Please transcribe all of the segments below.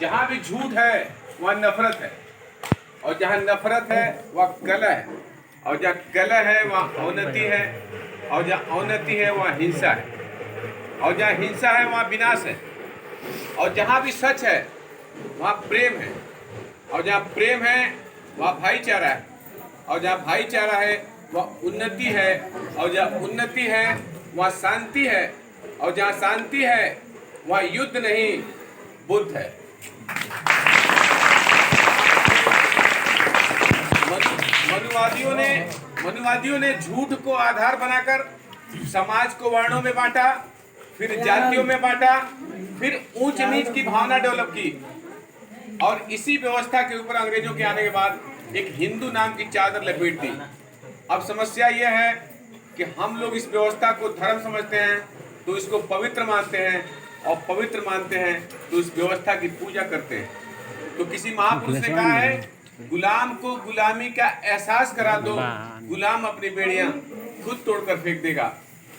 जहां भी झूठ है वहां नफरत है, और जहां नफरत है वह कलह है, और जहां कलह है वहां अवनति है, और जहां अवनति है वहां हिंसा है, और जहां हिंसा है वहां विनाश है। और जहां भी सच है वहां प्रेम है, और जहां प्रेम है वहां भाईचारा है, और जहां भाईचारा है वह उन्नति है, और जहां उन्नति है वहां शांति है, और जहां शांति है वहां युद्ध नहीं बुद्ध है। मनुवादियों ने झूठ को आधार बनाकर समाज को वर्णों में बांटा, फिर जातियों में बांटा, फिर ऊंच नीच की भावना डेवलप की, और इसी व्यवस्था के ऊपर अंग्रेजों के आने के बाद एक हिंदू नाम की चादर लपेट दी। अब समस्या यह है कि हम लोग इस व्यवस्था को धर्म समझते हैं तो इसको पवित्र मानते हैं, और पवित्र मानते हैं तो इस व्यवस्था की पूजा करते हैं। तो किसी महापुरुष ने कहा है, गुलाम को गुलामी का एहसास करा दो, गुलाम अपनी बेड़ियां खुद तोड़कर फेंक देगा।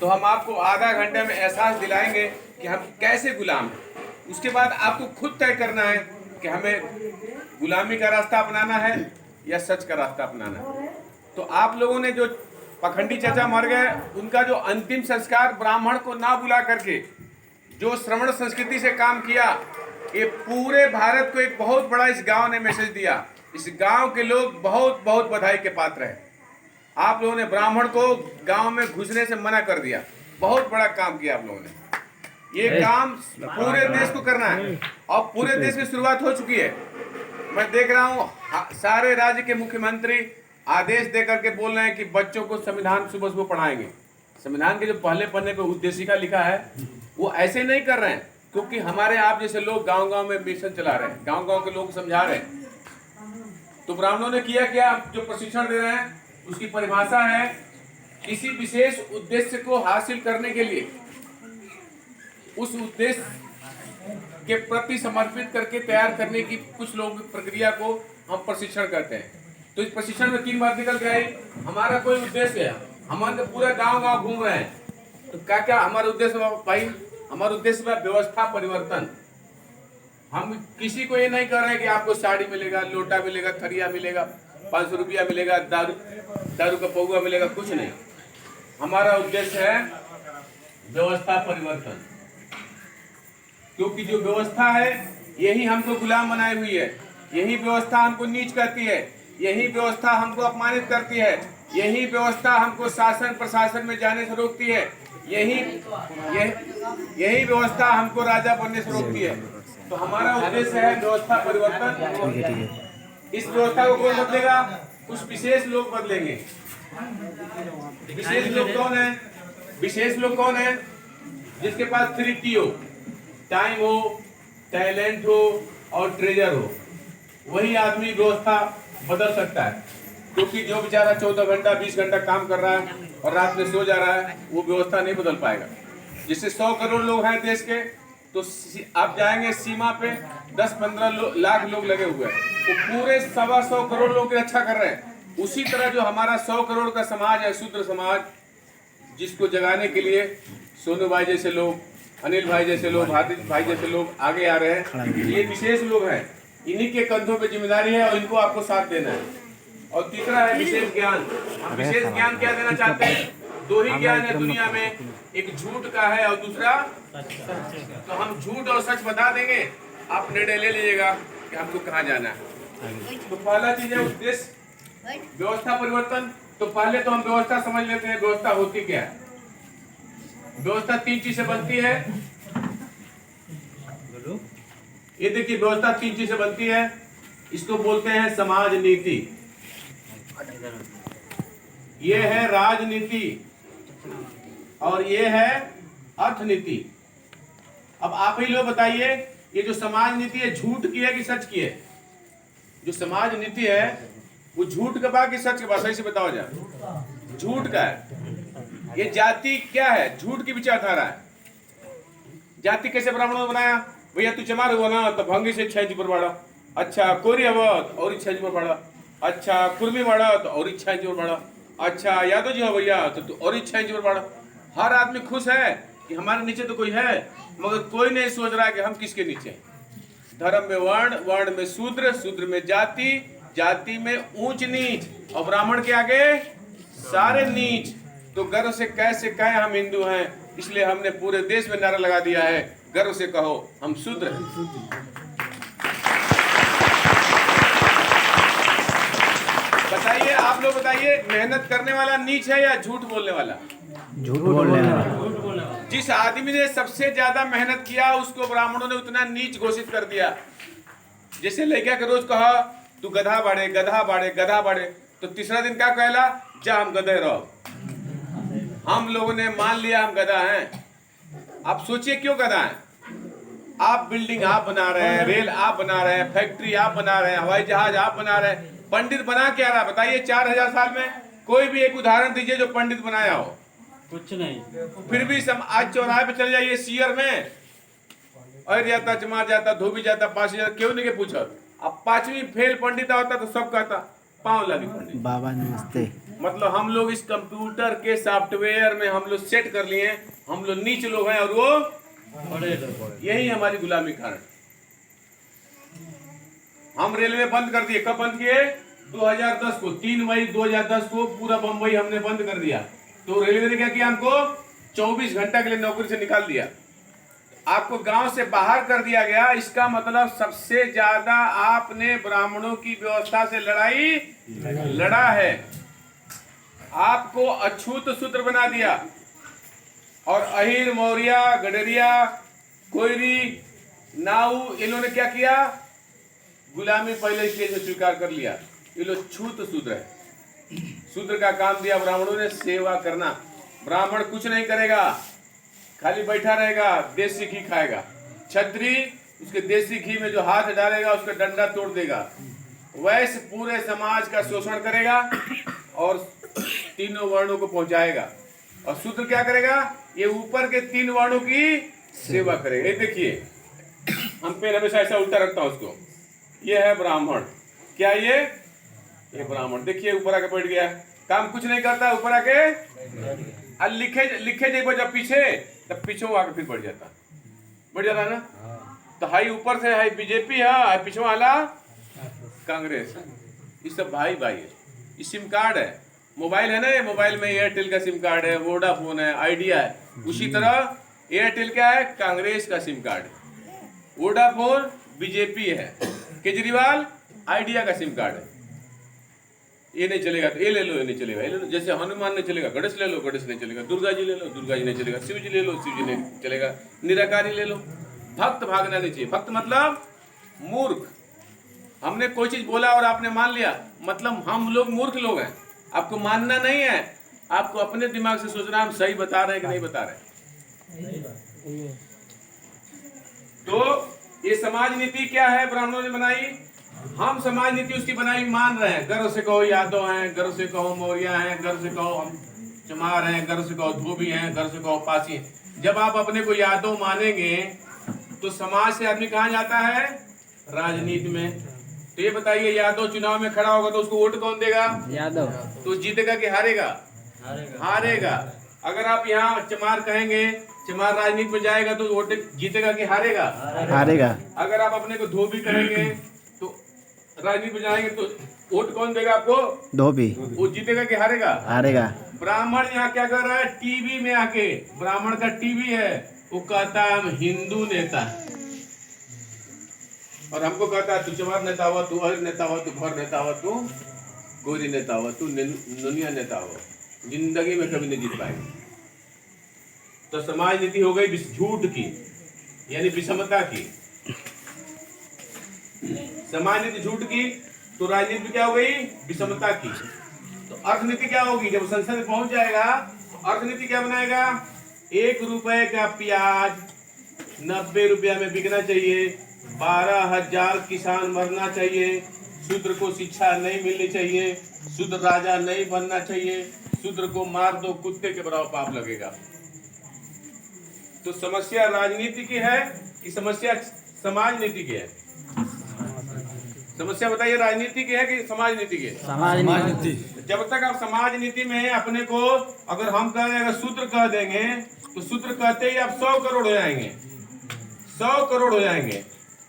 तो हम आपको आधा घंटे में एहसास दिलाएंगे कि हम कैसे गुलाम हैं। उसके बाद आपको खुद तय करना है कि हमें गुलामी का रास्ता अपनाना है या सच का रास्ता अपनाना है। तो आप लोगों ने जो पखंडी चाचा मर गए, उनका जो अंतिम संस्कार ब्राह्मण को ना बुला करके जो श्रवण संस्कृति से काम किया, ये पूरे भारत को एक बहुत बड़ा इस गांव ने मैसेज दिया। इस गांव के लोग बहुत बहुत बधाई के पात्र हैं। आप लोगों ने ब्राह्मण को गांव में घुसने से मना कर दिया, बहुत बड़ा काम किया आप लोगों ने। ये काम पूरे देश को करना है, और पूरे देश में शुरुआत हो चुकी है। मैं देख रहा हूँ सारे राज्य के मुख्यमंत्री आदेश देकर के बोल रहे हैं कि बच्चों को संविधान सुबह सुबह पढ़ाएंगे। संविधान के जो पहले पन्ने पे उद्देशिका लिखा है वो ऐसे नहीं कर रहे हैं, क्योंकि हमारे आप जैसे लोग गांव गांव में मिशन चला रहे हैं, गांव गांव के लोग समझा रहे हैं। तो ब्राह्मणों ने किया क्या, जो प्रशिक्षण दे रहे हैं उसकी परिभाषा है किसी विशेष उद्देश्य को हासिल करने के लिए उस उद्देश्य के प्रति समर्पित करके तैयार करने की कुछ लोग प्रक्रिया को हम प्रशिक्षण करते हैं। तो इस प्रशिक्षण में 3 बात निकल के आई। हमारा कोई उद्देश्य है, हम पूरा गांव गांव घूम रहे हैं, तो क्या क्या हमारा उद्देश्य भाई? हमारा उद्देश्य है व्यवस्था परिवर्तन। हम किसी को ये नहीं कर रहे हैं कि आपको साड़ी मिलेगा, लोटा मिलेगा, थरिया मिलेगा, 500 रुपया मिलेगा, दारू का पौवा मिलेगा, कुछ नहीं। हमारा उद्देश्य है व्यवस्था परिवर्तन, क्योंकि जो व्यवस्था है यही हमको गुलाम बनाई हुई है, यही व्यवस्था हमको नीच करती है, यही व्यवस्था हमको अपमानित करती है, यही व्यवस्था हमको शासन प्रशासन में जाने से रोकती है, यही व्यवस्था हमको राजा बनने से रोकती है। तो हमारा उद्देश्य है व्यवस्था परिवर्तन। इस व्यवस्था को कौन बदलेगा? कुछ विशेष लोग बदलेंगे। विशेष लोग कौन है? विशेष लोग कौन है? जिसके पास 3T हो, टाइम हो, टैलेंट हो और ट्रेजर हो, वही आदमी व्यवस्था बदल सकता है। क्योंकि जो बेचारा 14 घंटा 20 घंटा काम कर रहा है और रात में सो जा रहा है, वो व्यवस्था नहीं बदल पाएगा। जिससे 100 करोड़ लोग हैं देश के, तो आप जाएंगे सीमा पे 10-15 लाख लोग लगे हुए हैं, वो पूरे 125 करोड़ लोगों की रक्षा कर रहे हैं। उसी तरह जो हमारा 100 करोड़ का समाज है, शूद्र समाज, जिसको जगाने के लिए सोनू भाई जैसे लोग, अनिल भाई जैसे लोग, भारती भाई जैसे लोग आगे आ रहे हैं, ये विशेष लोग हैं। इन्हीं के कंधों पे जिम्मेदारी है और इनको आपको साथ देना है। और तीसरा है विशेष ज्ञान। हम विशेष ज्ञान क्या देना चाहते हैं? 2 ही ज्ञान है दुनिया में, एक झूठ का है और दूसरा सच। तो हम झूठ और सच बता देंगे, आप निर्णय ले लीजिएगा कि हमको कहाँ जाना है। तो पहला चीज है उद्देश्य व्यवस्था परिवर्तन। तो पहले तो हम व्यवस्था समझ लेते हैं, व्यवस्था होती क्या है। व्यवस्था 3 चीज से बनती है। ये देखिए, व्यवस्था 3 चीज से बनती है। इसको बोलते हैं समाज नीति, ये है राजनीति, और ये है अर्थनीति। अब आप ही लोग बताइए, ये जो समाज नीति है झूठ की है कि सच की है? जो समाज नीति है वो झूठ का बा कि सच का बा? सही से बताओ जा। झूठ का है। ये जाति क्या है? झूठ की विचारधारा है। जाति कैसे ब्राह्मणों ने बनाया? भैया तू चमार हुआ ना तो भंगी से 6 इंच पर बढ़ा, अच्छा कोरी अवत और 6 इंच पर बढ़ा, अच्छा कुर्मी बढ़ा तो और 6 इंच पर बढ़ा, अच्छा यादव जी हो भैया तो तू और 6 इंच पर बढ़ा। हर आदमी खुश है कि हमारे नीचे तो कोई है, मगर कोई नहीं सोच रहा है कि हम किसके नीचे हैं। धर्म में वर्ण, वर्ण में शूद्र, शूद्र में जाति, जाति में ऊंच नीच, और ब्राह्मण के आगे सारे नीच। तो गर्व से कैसे कहें हम हिंदू हैं, इसलिए हमने पूरे देश में नारा लगा दिया है, गर्व से कहो हम शूद्र हैं। बताइए, आप लोग बताइए, मेहनत करने वाला नीच है या झूठ बोलने वाला? झूठ बोलने वाला। जिस आदमी ने सबसे ज्यादा मेहनत किया उसको ब्राह्मणों ने उतना नीच घोषित कर दिया। जैसे लड़का के रोज कहा तू गधा बाड़े, गधा बाड़े, गधा बाड़े, तो तीसरा दिन क्या कहला, जा हम गधे रहो। हम लोगों ने मान लिया हम गधा हैं। आप सोचिए क्यों गधा हैं? आप बिल्डिंग आप बना रहे हैं, रेल आप बना रहे हैं, फैक्ट्री आप बना रहे हैं, हवाई जहाज आप बना रहे हैं, पंडित बना क्या रहा बताइए? 4000 साल में कोई भी एक उदाहरण दीजिए जो पंडित बनाया हो। कुछ नहीं। फिर भी आज चौराहे पे चले जाइए सीयर में, और जाता, चमार जाता, धोबी जाता, 5000, क्यों नहीं के पूछा। अब 5वीं फेल पंडित होता तो सब कहता पाँव लगी पंडित। बाबा नमस्ते। मतलब हम लोग इस कंप्यूटर के सॉफ्टवेयर में हम लोग सेट कर लिए, हम लोग नीच लोग हैं, और वो यही हमारी गुलामी कारण। हम रेलवे बंद कर दिए। कब बंद किए? 2010 को, 3 मई 2010 को पूरा बंबई हमने बंद कर दिया। तो रेलवे ने क्या किया, हमको 24 घंटा के लिए नौकरी से निकाल दिया, आपको गांव से बाहर कर दिया गया। इसका मतलब सबसे ज्यादा आपने ब्राह्मणों की व्यवस्था से लड़ाई लड़ा है, आपको अछूत सूत्र बना दिया। और अहिर, मौर्य, गडरिया, कोयरी, नाऊ, इन्होंने क्या किया, गुलामी पहले इसलिए से स्वीकार कर लिया। ये लोग छूत शूद्र है। शूद्र का काम दिया ब्राह्मणों ने सेवा करना। ब्राह्मण कुछ नहीं करेगा, खाली बैठा रहेगा, देसी घी खाएगा। क्षत्रिय उसके देसी घी में जो हाथ डालेगा उसका डंडा तोड़ देगा। वैश्य पूरे समाज का शोषण करेगा और तीनों वर्णों को पहुंचाएगा। और शूद्र क्या करेगा, ये ऊपर के 3 वर्णों की सेवा करेगा। ये देखिए, हम पे हमेशा ऐसा उल्टा रखता हूं उसको। ये है ब्राह्मण, क्या ये ब्राह्मण देखिए ऊपर आके बैठ गया, काम कुछ नहीं करता, ऊपर आके लिखे जब पीछे, तब पीछे आके फिर बढ़ जाता है ना। तो हाई ऊपर से हाई बीजेपी है, हाई पीछे वाला कांग्रेस है। ये सब भाई भाई है। ये सिम कार्ड है, मोबाइल है ना, ये मोबाइल में एयरटेल का सिम कार्ड है, वोडाफोन है, आइडिया है। उसी तरह एयरटेल क्या है, कांग्रेस का सिम कार्ड है, वोडाफोन बीजेपी है, केजरीवाल आइडिया का सिम कार्ड है। ये नहीं चलेगा तो ये ले लो, ये नहीं चलेगा, ये ले लो। जैसे हनुमान नहीं चलेगा, गणेश ले लो, गणेश नहीं चलेगा, दुर्गा जी ले लो, दुर्गा जी नहीं चलेगा, शिव जी ले लो, शिव जी नहीं चलेगा, निराकारी ले लो। भक्त भागना नहीं चाहिए। भक्त मतलब मूर्ख। हमने कोई चीज बोला और आपने मान लिया, मतलब हम लोग मूर्ख लोग हैं। आपको मानना नहीं है, आपको अपने दिमाग से सोचना हम सही बता रहे हैं कि नहीं बता रहे। तो ये समाज नीति क्या है ब्राह्मणों ने बनाई, हम समाज नीति उसकी बनाई मान रहे हैं। गर्व से कहो यादव हैं, गर्व से कहो मौर्य हैं, गर्व से कहो हम चमार हैं, गर्व से कहो धोबी हैं, गर्व से कहो पासी हैं। जब आप अपने को यादव मानेंगे तो समाज से आदमी कहाँ जाता है, राजनीति में। तो ये बताइए, यादव चुनाव में खड़ा होगा तो उसको वोट कौन देगा, यादव। तो जीतेगा कि हारेगा, हारेगा। अगर आप यहाँ चमार कहेंगे, चमार राजनीति में जाएगा तो वोट जीतेगा कि हारेगा, हारेगा। अगर आप अपने को धोबी कहेंगे तो राजनीति में जाएंगे तो वोट कौन देगा आपको, धोबी। वो जीतेगा कि हारेगा, हारेगा। ब्राह्मण यहाँ क्या कर रहा है, टीवी में आके, ब्राह्मण का टीवी है, वो कहता है हम हिंदू नेता है, और हमको कहता है तू चमार नेता हुआ, तू अहिर नेता हुआ, तू भर नेता हुआ, तू गोरी नेता हुआ, तू नुनिया नेता हुआ। जिंदगी में कभी नहीं जीत पाएंगे। तो समाज नीति हो गई झूठ की, यानी विषमता की। समाज नीति झूठ की, तो राजनीति क्या हो गई, विषमता की। तो अर्थनीति क्या होगी, जब संसद में पहुंच जाएगा तो अर्थनीति क्या बनाएगा, 1 रुपए का प्याज 90 रुपया में बिकना चाहिए, 12,000 किसान मरना चाहिए, शूद्र को शिक्षा नहीं मिलनी चाहिए, शूद्र राजा नहीं बनना चाहिए, शूद्र को मार दो कुत्ते के बराबर पाप लगेगा। तो समस्या राजनीति की है कि समस्या समाज नीति की है? समस्या बताइए, राजनीति की है कि समाज नीति की है? समाज नीति। जब तक आप समाज नीति में अपने को, अगर हम कह देंगे शूद्र कह देंगे, तो शूद्र कहते ही आप 100 करोड़ हो जाएंगे, 100 करोड़ हो जाएंगे।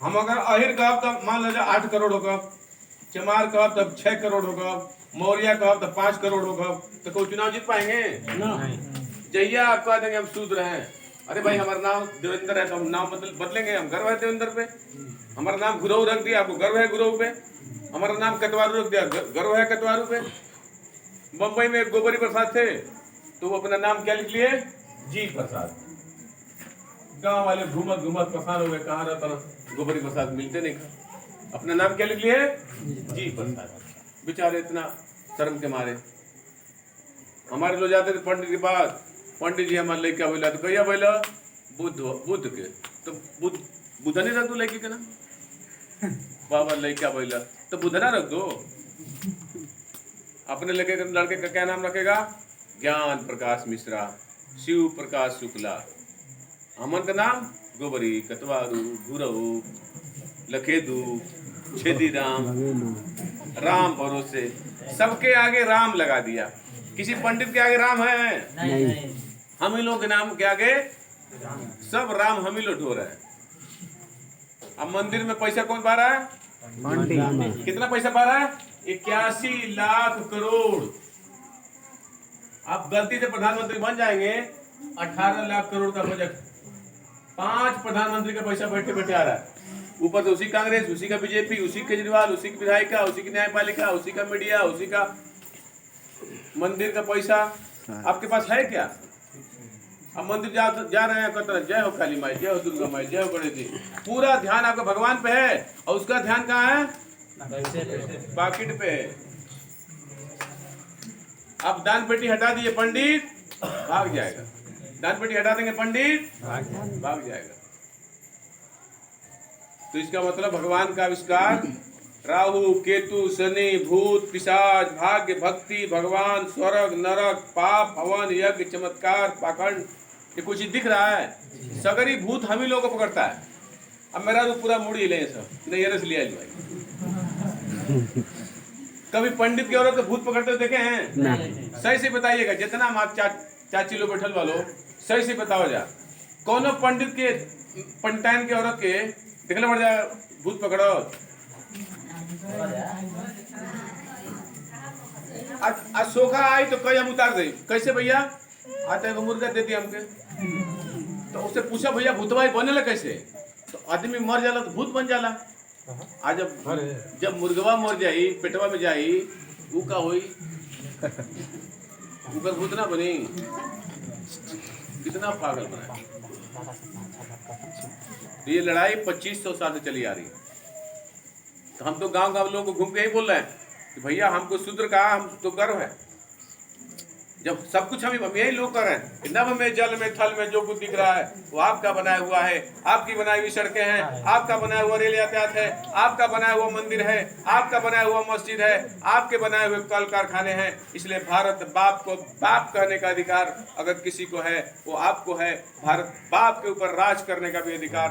हम अगर अहिर कहब तब मान लीजिए 8 करोड़ होगा, चमार कहब तब 6 करोड़ होगा, मौर्या कहब तब 5 करोड़ होगा, तो कोई चुनाव जीत पाएंगे? जहिया आप कह देंगे हम शूद्र हैं, अरे भाई हमारा नाम देवेंद्र है तो हम नाम बदलेंगे, हम गर्व है देवेंद्र पे। हमारा नाम गुरु रख दिया, आपको गर्व है गुरु पे। हमारा नाम कटवारू रख दिया, गर्व है कटवारू पे। बम्बई में गोबरी प्रसाद थे तो वो अपना नाम क्या लिख लिए? जी प्रसाद। गांव वाले घूमत घूमत परेशान हो गए, कहाँ रहता ना गोबरी प्रसाद, मिलते नहीं। अपना नाम क्या लिख लिए? जी प्रसाद। बेचारे इतना शर्म के मारे। हमारे लोग जाते थे पंडित के पास, पंडित जी हमारे लेके बोला तो कहिया बोला बुद्ध के, तो बुद्ध नहीं रख दो लेके के ना बाबा लेके बोला तो बुद्ध ना रख दो। अपने लड़के का क्या नाम रखेगा? ज्ञान प्रकाश मिश्रा, शिव प्रकाश शुक्ला। अमन का नाम गोबरी, कटवारू, गुरऊ, लखेदू, छेदी राम, राम भरोसे। सबके आगे राम लगा दिया। किसी पंडित के आगे राम है? नहीं। हम ही लोग के नाम के आगे सब राम हम ही लोग ढो रहे हैं। अब मंदिर में पैसा कौन पा रहा है? कितना पैसा पा रहा है? 81 लाख करोड़। आप गलती से प्रधानमंत्री बन जाएंगे, 18 लाख करोड़ का बजट, 5 प्रधानमंत्री का पैसा बैठे बैठे आ रहा है। ऊपर से उसी कांग्रेस, उसी का बीजेपी, उसी केजरीवाल, उसी की विधायिका, उसी की न्यायपालिका, उसी का मीडिया, उसी का मंदिर का पैसा। आपके पास है क्या? अब मंदिर जा रहे हैं, कहते हैं जय हो काली माई, जय हो दुर्गा माई, जय हो गणेश जी। पूरा ध्यान आपका भगवान पे है और उसका ध्यान कहाँ है? पाकिट पे है। अब दान पेटी हटा दिए पंडित, भाग जाएगा। दान पेटी हटा देंगे पंडित, भाग जाएगा। तो इसका मतलब भगवान का आविष्कार, राहु, केतु, शनि, भूत, पिशाच, भाग्य, भक्ति, भगवान, स्वर्ग, नरक, पाप, हवन, यज्ञ, चमत्कार, पाखंड, ये कुछ दिख रहा है? सगरी भूत हम ही लोगों को पकड़ता है। अब मेरा तो पूरा मूड ही ले सब नहीं ये रस लिया भाई। कभी पंडित की औरत को भूत पकड़ते हुए देखे हैं? सही से बताइएगा, जितना माँ चाची लोग बैठल वालो, सही से बताओ जा, कौन पंडित के पंडिताइन के औरत के देखने पड़ जाए भूत पकड़ो? आज सोखा आई तो कई हम उतार दे। कैसे भैया? आता है मुर्गा दे दिया हमके, तो उससे पूछा भैया भूतवाई बनेला कैसे? तो आदमी मर जाला तो भूत बन जाला। आज जब मुर्गवा मर जाई, पेटवा में जाई, वो का होई? ऊपर भूत ना बनी। कितना पागल बना। ये लड़ाई 2500 साल से चली आ रही है। तो हम तो गांव गांव लोगों को घूम के ही बोल रहे हैं कि भैया हमको शूद्र कहा, हम तो गर्व है। जब सब कुछ हम यही लोग कर रहे हैं, नभ में, जल में, थल में जो कुछ दिख रहा है वो आपका बनाया हुआ है। आपकी बनाई हुई सड़कें हैं, आपका बनाया हुआ रेल यातायात है, आपका बनाया हुआ मंदिर है, आपका बनाया हुआ मस्जिद है, आपके बनाए हुए कल कारखाने हैं। इसलिए भारत बाप को बाप कहने का अधिकार अगर किसी को है वो आपको है। भारत बाप के ऊपर राज करने का भी अधिकार